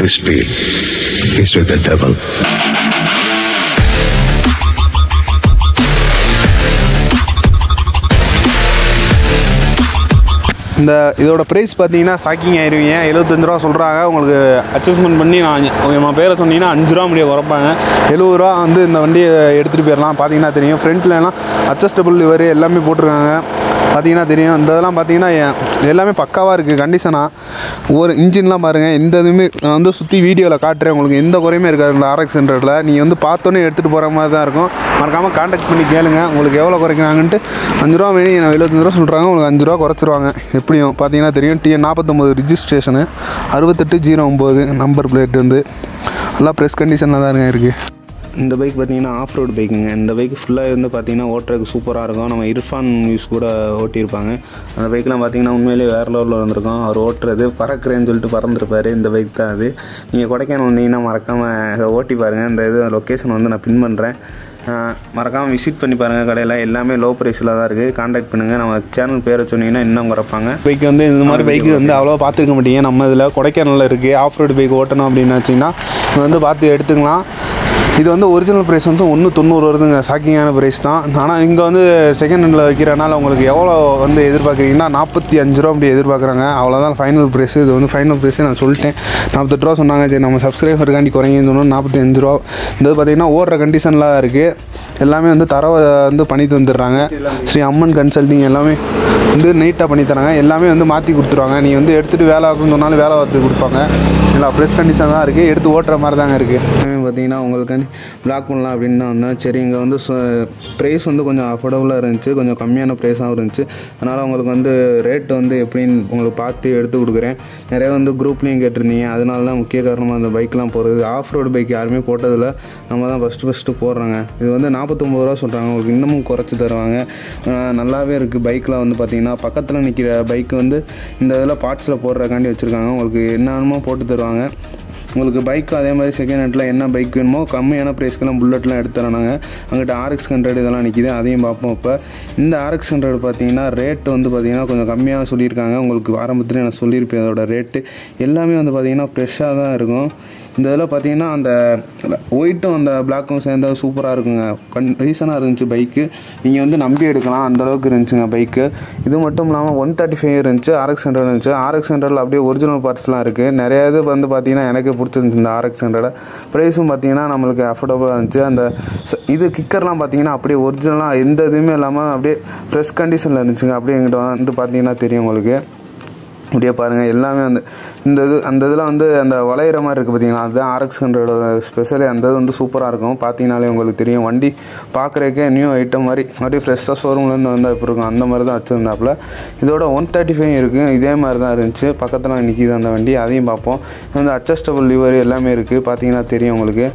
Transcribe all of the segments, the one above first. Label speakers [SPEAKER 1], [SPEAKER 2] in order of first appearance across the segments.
[SPEAKER 1] This deal is with the devil.
[SPEAKER 2] இந்த இதோட price பார்த்தீங்கன்னா ஷாக்கிங் ஆயிடுவீங்க. 75 ரூபா சொல்கிறாங்க. உங்களுக்கு அட்ஜஸ்ட்மெண்ட் பண்ணி நான் பேரை சொன்னீங்கன்னா 5 ரூபா முடிய குறைப்பாங்க. 70 ரூபா வந்து இந்த வண்டியை எடுத்துகிட்டு போயிடலாம். பார்த்தீங்கன்னா தெரியும், ஃப்ரண்ட்லலாம் அட்ஜஸ்டபிள் லிவர் எல்லாமே போட்டிருக்காங்க. பார்த்தீங்கன்னா தெரியும். இந்த இதெல்லாம் பார்த்தீங்கன்னா எல்லாமே பக்காவாக இருக்குது கண்டிஷனாக. ஒரு இன்ஜின்லாம் பாருங்கள், எந்த இதுவுமே நான் வந்து சுற்றி வீடியோவில் காட்டுறேன். உங்களுக்கு எந்த குறையுமே இருக்காது இந்த RX 100ல். நீங்கள் வந்து பார்த்தோன்னே எடுத்துகிட்டு போகிற மாதிரி தான் இருக்கும். மறக்காமல் கான்டாக்ட் பண்ணி கேளுங்க உங்களுக்கு எவ்வளோ குறைக்கிறாங்கன்ட்டு. 5 ரூபா வேணும், 75 ரூபா சொல்கிறாங்க. உங்களுக்கு 5 ரூபா குறைச்சிருவாங்க எப்படியும். பார்த்தீங்கன்னா தெரியும், TN 49 ரிஜிஸ்ட்ரேஷனு 6809 நம்பர் பிளேட் வந்து நல்லா ப்ரெஸ் கண்டிஷனில் தான் இருக்குது. இந்த பைக் பார்த்தீங்கன்னா ஆஃப் ரோடு பைக்குங்க. இந்த பைக் ஃபுல்லாக வந்து பார்த்தீங்கன்னா ஓட்டுறதுக்கு சூப்பராக இருக்கும். நம்ம இர்ஃபான் யூஸ் கூட ஓட்டியிருப்பாங்க. அந்த பைக்லாம் பார்த்தீங்கன்னா உண்மையிலேயே வேறு லெவலில் வந்திருக்கும். அவர் ஓட்டுறது பறக்கிறேன்னு சொல்லிட்டு பறந்துருப்பார். இந்த பைக் தான் அது. நீங்கள் கொடைக்கானல் வந்தீங்கன்னா மறக்காமல் இதை ஓட்டி பாருங்கள். இந்த இது லொக்கேஷன் வந்து நான் பின் பண்ணுறேன். மறக்காமல் விசிட் பண்ணி பாருங்கள். கடையில் எல்லாமே லோ ப்ரைஸில் தான் இருக்குது. கான்டாக்ட் பண்ணுங்கள். நம்ம சேனல் பேரை சொன்னீங்கன்னா இன்னும் குறைப்பாங்க. பைக் வந்து இந்த மாதிரி பைக்கு வந்து அவ்வளோ பார்த்துருக்க மாட்டீங்க. நம்ம இதில் கொடைக்கானலில் இருக்குது. ஆஃப் ரோடு பைக் ஓட்டணும் அப்படின்னு வச்சிங்கன்னா வந்து பார்த்து எடுத்துக்கலாம். இது வந்து ஒரிஜினல் ப்ரைஸ் வந்து 190 வருதுங்க. ஷாக்கிங்கான ப்ரைஸ் தான். ஆனால் இங்கே வந்து செகண்ட் ஹேண்டில் வைக்கிறனால உங்களுக்கு எவ்வளோ வந்து எதிர்பார்க்குறீங்கன்னா 45 ரூபா அப்படி எதிர்பார்க்குறாங்க. அவ்வளோதான் ஃபைனல் ப்ரைஸ். இது வந்து ஃபைனல் ப்ரைஸே நான் சொல்லிட்டேன். 48 ரூபா சொன்னாங்க. சரி, நம்ம சப்ஸ்கிரைபருக்காண்டி குறைங்கன்னு சொன்னோம். 45 ரூபா. இந்த பார்த்திங்கன்னா ஓடுற கண்டிஷனில் தான் இருக்குது. எல்லாமே வந்து தரவை வந்து பண்ணி தந்துடுறாங்க. ஸ்ரீ அம்மன் கன்சல்டிங் எல்லாமே வந்து நீட்டாக பண்ணி தராங்க. எல்லாமே வந்து மாற்றி கொடுத்துருவாங்க. நீங்கள் வந்து எடுத்துகிட்டு வேலை ஆகுன்னு சொன்னாலும் வேலை பார்த்து கொடுப்பாங்க. எல்லா ப்ரெஸ் கண்டிஷன் தான் இருக்குது. எடுத்து ஓட்டுற மாதிரி தாங்க இருக்குது. பார்த்தீங்கன்னா உங்களுக்கு பிளாக் பண்ணலாம் அப்படின்னு தான் வந்தேன். சரி, இங்கே வந்து ப்ரைஸ் வந்து கொஞ்சம் அஃபோர்டபுளாக இருந்துச்சு. கொஞ்சம் கம்மியான ப்ரைஸாகவும் இருந்துச்சு. அதனால் உங்களுக்கு வந்து ரேட் வந்து எப்படின்னு உங்களுக்கு பார்த்து எடுத்து கொடுக்குறேன். நிறைய வந்து குரூப்லேயும் கேட்டிருந்தீங்க. அதனால தான் முக்கிய காரணமாக அந்த பைக்லாம் போகிறது. ஆஃப் ரோடு பைக் யாருமே போட்டதில்லை. நம்ம தான் ஃபஸ்ட்டு போடுறாங்க. இது வந்து 49 ரூபா சொல்கிறாங்க. உங்களுக்கு இன்னமும் குறைச்சி தருவாங்க. நல்லாவே இருக்குது. பைக்கில் வந்து பார்த்திங்கன்னா பக்கத்தில் நிற்கிற பைக்கு வந்து இந்த இதில் பார்ட்ஸில் போடுறக்காண்டி வச்சுருக்காங்க. உங்களுக்கு என்னென்னமோ போட்டு தருவாங்க. உங்களுக்கு பைக்கு அதே மாதிரி செகண்ட் ஹேண்டில் என்ன பைக் வேணுமோ கம்மியான ப்ரைஸ்க்கெல்லாம் புல்லட்லாம் எடுத்து தரோம் நாங்கள். அங்கிட்ட RX 100 இதெல்லாம் நிற்கிது. அதையும் பார்ப்போம். இப்போ இந்த RX 100 பார்த்தீங்கன்னா ரேட்டு வந்து பார்த்திங்கன்னா கொஞ்சம் கம்மியாக சொல்லியிருக்காங்க. உங்களுக்கு ஆரம்பத்துலேயே நான் சொல்லியிருப்பேன். அதோட ரேட்டு எல்லாமே வந்து பார்த்திங்கன்னா ஃப்ரெஷ்ஷாக தான் இருக்கும். இந்த இதில் பார்த்தீங்கன்னா அந்த ஒயிட்டும் அந்த பிளாக்கும் சேர்ந்தா சூப்பராக இருக்குங்க. ரீசனாக இருந்துச்சு பைக்கு. நீங்கள் வந்து நம்பி எடுக்கலாம். அந்தளவுக்கு இருந்துச்சுங்க பைக்கு. இது மட்டும் இல்லாமல் 135 இருந்துச்சு. RX 100 இருந்துச்சு. RX 100ல் அப்படியே ஒரிஜினல் பார்ட்ஸ்லாம் இருக்குது. நிறைய இது வந்து பார்த்திங்கன்னா எனக்கு பிடிச்சிருந்துச்சு இந்த RX 100. ப்ரைஸும் பார்த்திங்கன்னா நம்மளுக்கு அஃபோர்டபுளாக இருந்துச்சு. அந்த இது கிக்கர்லாம் பார்த்திங்கன்னா அப்படியே ஒரிஜினலாக எந்த இதுவுமே இல்லாமல் அப்படியே ஃப்ரெஷ் கண்டிஷனில் இருந்துச்சுங்க. அப்படியே எங்கிட்ட வந்து பார்த்திங்கன்னா தெரியும் உங்களுக்கு. அப்படியே பாருங்கள். எல்லாமே வந்து அந்த இதில் வந்து அந்த வளையிற மாதிரி இருக்குது பார்த்தீங்கன்னா, அதுதான் RX 100 ஸ்பெஷலி. அந்த இது வந்து சூப்பராக இருக்கும். பார்த்தீங்கனாலே உங்களுக்கு தெரியும். வண்டி பார்க்குறதுக்கே நியூ ஐட்டம் மாதிரி அப்படியே ஃப்ரெஷ்ஷாக ஷோரூம்லேருந்து வந்தால் இப்போ இருக்கும். அந்த மாதிரி தான் வச்சுருந்தாப்புல. இதோட 135 இருக்குது. இதே மாதிரி தான் இருந்துச்சு. பக்கத்தில் நிற்கிது அந்த வண்டி. அதையும் பார்ப்போம். இது வந்து அட்ஜஸ்டபிள் லிவர் எல்லாமே இருக்குது. பார்த்தீங்கன்னா தெரியும் உங்களுக்கு.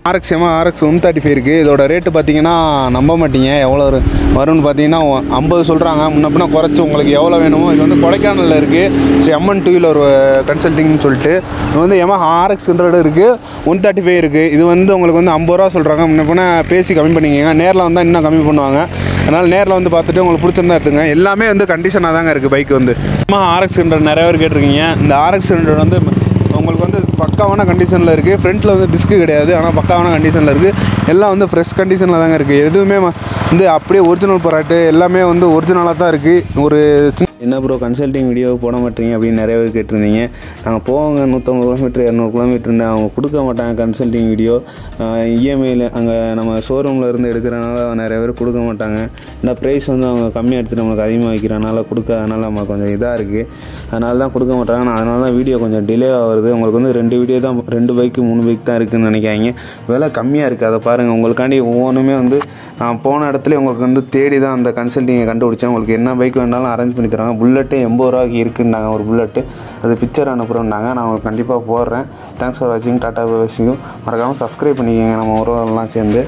[SPEAKER 2] RX 135 இருக்குது. இதோட ரேட்டு பார்த்தீங்கன்னா நம்ப மாட்டீங்க எவ்வளோ வரும்னு பார்த்தீங்கன்னா 50 சொல்கிறாங்க. முன்னப்பின்னா குறைச்சி உங்களுக்கு எவ்வளோ வேணுமோ. இது வந்து கொடைக்கானலில் இருக்குது. ஸ்ரீ அம்மன் டூவீலர் கன்சல்டிங்னு சொல்லிட்டு. இது வந்து RX 100 இருக்குது. 135 இருக்குது. இது வந்து உங்களுக்கு வந்து 50 ரூபா சொல்கிறாங்க. முன்னப்பின்னா பேசி கம்மி பண்ணிக்கங்க. நேரில் வந்தால் இன்னும் கம்மி பண்ணுவாங்க. அதனால் நேரில் வந்து பார்த்துட்டு உங்களுக்கு பிடிச்சிருந்தா எடுத்துங்க. எல்லாமே வந்து கண்டிஷனாக தாங்க இருக்குது பைக் வந்து. RX 100 நிறைய பேர் கேட்டிருக்கீங்க. இந்த RX 100 வந்து உங்களுக்கு வந்து பக்காவான கண்டிஷனில் இருக்குது. ஃப்ரண்ட்டில் வந்து டிஸ்க்கு கிடையாது. ஆனால் பக்காவான கண்டிஷனில் இருக்குது. எல்லாம் வந்து ஃப்ரெஷ் கண்டிஷனில் தாங்க இருக்குது. எதுவுமே வந்து அப்படியே ஒரிஜினல் ப்ராடக்ட்டு எல்லாமே வந்து ஒரிஜினலாக தான் இருக்குது. ஒரு என்ன ப்ரோ கன்சல்டிங் வீடியோ போட மாட்டீங்க அப்படின்னு நிறைய பேர் கேட்டிருந்தீங்க. நாங்கள் போவாங்க 150 கிலோமீட்டர் 200 கிலோமீட்டர் அவங்க கொடுக்க மாட்டாங்க கன்சல்டிங் வீடியோ. இஎம்ஐயில் அங்கே நம்ம ஷோரூமில் இருந்து எடுக்கிறனால நிறைய பேர் கொடுக்க மாட்டாங்க. இந்த ப்ரைஸ் வந்து அவங்க கம்மியாக எடுத்துகிட்டு நம்மளுக்கு அதிகமாக வைக்கிறனால கொடுக்காதனால நம்ம கொஞ்சம் இதாக இருக்குது. அதனால தான் கொடுக்க மாட்டாங்க. அதனால தான் வீடியோ கொஞ்சம் டிலே ஆகுது. உங்களுக்கு வந்து 2 வீடியோ தான், 2 பைக்கு 3 பைக் தான் இருக்குதுன்னு நினைக்காங்க. விலை கம்மியாக இருக்குது. அதை பாருங்கள். உங்களுக்காண்டி ஒவ்வொன்றுமே வந்து நான் போன இடத்துல உங்களுக்கு வந்து தேடி தான் அந்த கன்சல்டிங்கை கண்டுபிடிச்சேன். உங்களுக்கு என்ன பைக் வேணாலும் அரேஞ்ச் பண்ணி தராங்க. புல்லட்டு 80 ரூபாய்க்கு இருக்குன்னாங்க ஒரு புல்லட்டு. அது பிக்சர் அனுப்புகிறோம்னாங்க. நான் உங்களுக்கு கண்டிப்பாக போடுறேன். தேங்க்ஸ் ஃபார் வாட்சிங். Tata bye. மறக்காமல் சப்ஸ்கிரைப் பண்ணிக்கோங்க நம்ம உறவுகள்லாம் சேர்ந்து.